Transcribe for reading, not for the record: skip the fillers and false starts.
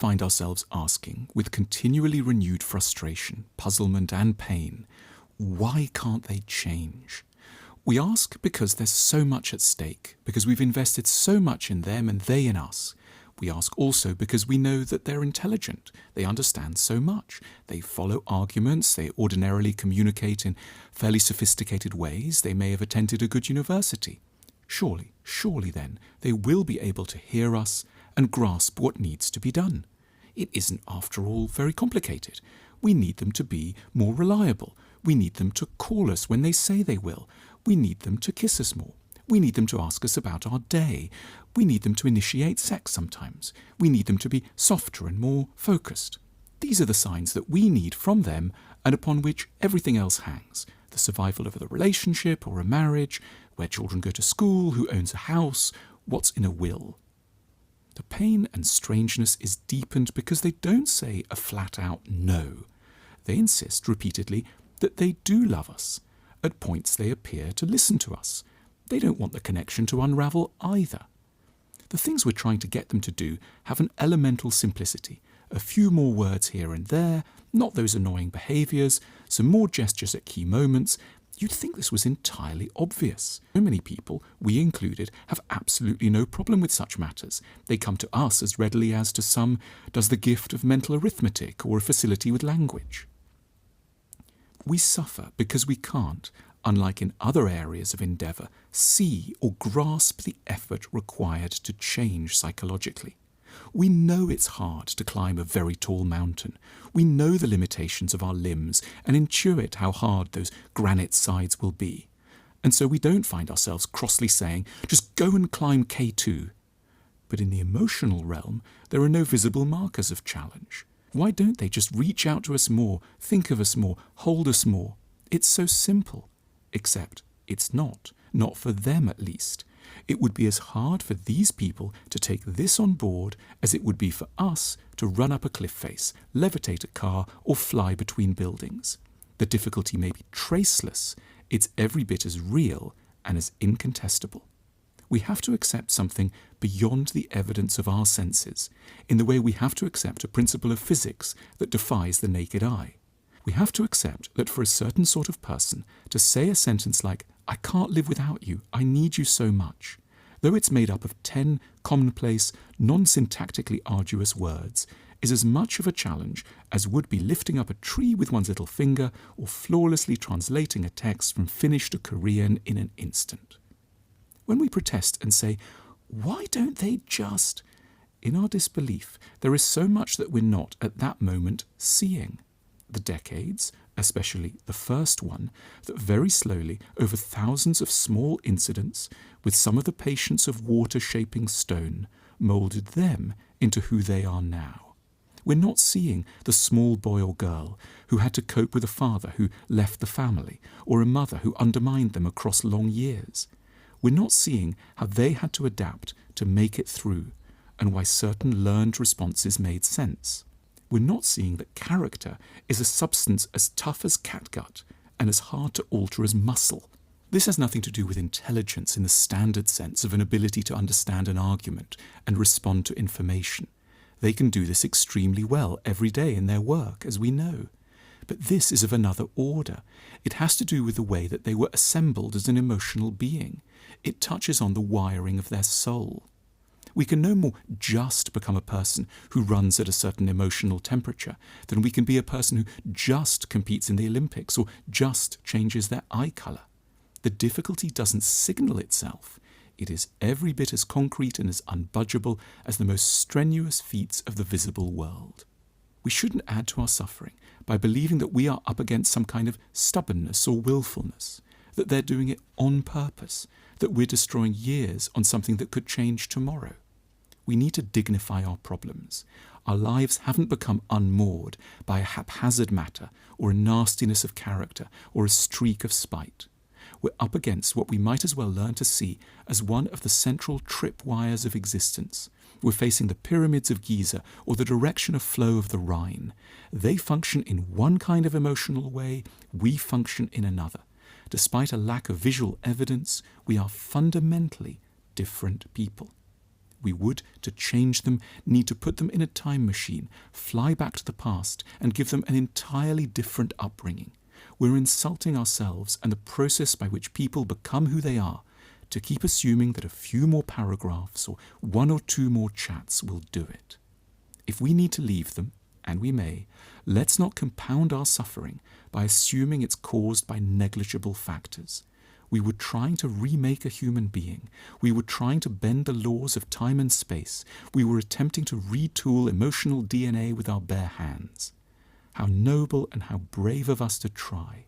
Find ourselves asking, with continually renewed frustration, puzzlement and pain, why can't they change? We ask because there's so much at stake, because we've invested so much in them and they in us. We ask also because we know that they're intelligent, they understand so much, they follow arguments, they ordinarily communicate in fairly sophisticated ways, they may have attended a good university. Surely then, they will be able to hear us and grasp what needs to be done. It isn't, after all, very complicated. We need them to be more reliable. We need them to call us when they say they will. We need them to kiss us more. We need them to ask us about our day. We need them to initiate sex sometimes. We need them to be softer and more focused. These are the signs that we need from them and upon which everything else hangs. The survival of the relationship or a marriage, where children go to school, who owns a house, what's in a will. The pain and strangeness is deepened because they don't say a flat-out no. They insist repeatedly that they do love us. At points they appear to listen to us. They don't want the connection to unravel either. The things we're trying to get them to do have an elemental simplicity. A few more words here and there, not those annoying behaviours, some more gestures at key moments. You'd think this was entirely obvious. So many people, we included, have absolutely no problem with such matters. They come to us as readily as to some does the gift of mental arithmetic or a facility with language. We suffer because we can't, unlike in other areas of endeavour, see or grasp the effort required to change psychologically. We know it's hard to climb a very tall mountain. We know the limitations of our limbs and intuit how hard those granite sides will be. And so we don't find ourselves crossly saying, just go and climb K2. But in the emotional realm, there are no visible markers of challenge. Why don't they just reach out to us more, think of us more, hold us more? It's so simple. Except it's not for them at least. It would be as hard for these people to take this on board as it would be for us to run up a cliff face, levitate a car, or fly between buildings. The difficulty may be traceless, it's every bit as real and as incontestable. We have to accept something beyond the evidence of our senses, in the way we have to accept a principle of physics that defies the naked eye. We have to accept that for a certain sort of person, to say a sentence like, I can't live without you, I need you so much, though it's made up of 10 commonplace, non-syntactically arduous words, is as much of a challenge as would be lifting up a tree with one's little finger or flawlessly translating a text from Finnish to Korean in an instant. When we protest and say, why don't they just? In our disbelief, there is so much that we're not at that moment seeing. The decades, especially the first one, that very slowly, over thousands of small incidents, with some of the patience of water shaping stone, moulded them into who they are now. We're not seeing the small boy or girl who had to cope with a father who left the family, or a mother who undermined them across long years. We're not seeing how they had to adapt to make it through, and why certain learned responses made sense. We're not seeing that character is a substance as tough as catgut and as hard to alter as muscle. This has nothing to do with intelligence in the standard sense of an ability to understand an argument and respond to information. They can do this extremely well every day in their work, as we know. But this is of another order. It has to do with the way that they were assembled as an emotional being. It touches on the wiring of their soul. We can no more just become a person who runs at a certain emotional temperature than we can be a person who just competes in the Olympics or just changes their eye colour. The difficulty doesn't signal itself. It is every bit as concrete and as unbudgeable as the most strenuous feats of the visible world. We shouldn't add to our suffering by believing that we are up against some kind of stubbornness or willfulness, that they're doing it on purpose, that we're destroying years on something that could change tomorrow. We need to dignify our problems. Our lives haven't become unmoored by a haphazard matter or a nastiness of character or a streak of spite. We're up against what we might as well learn to see as one of the central tripwires of existence. We're facing the pyramids of Giza or the direction of flow of the Rhine. They function in one kind of emotional way, we function in another. Despite a lack of visual evidence, we are fundamentally different people. we would, to change them, need to put them in a time machine, fly back to the past, and give them an entirely different upbringing. We're insulting ourselves and the process by which people become who they are to keep assuming that a few more paragraphs or 1 or 2 more chats will do it. If we need to leave them, and we may, let's not compound our suffering by assuming it's caused by negligible factors. We were trying to remake a human being. We were trying to bend the laws of time and space. We were attempting to retool emotional DNA with our bare hands. How noble and how brave of us to try.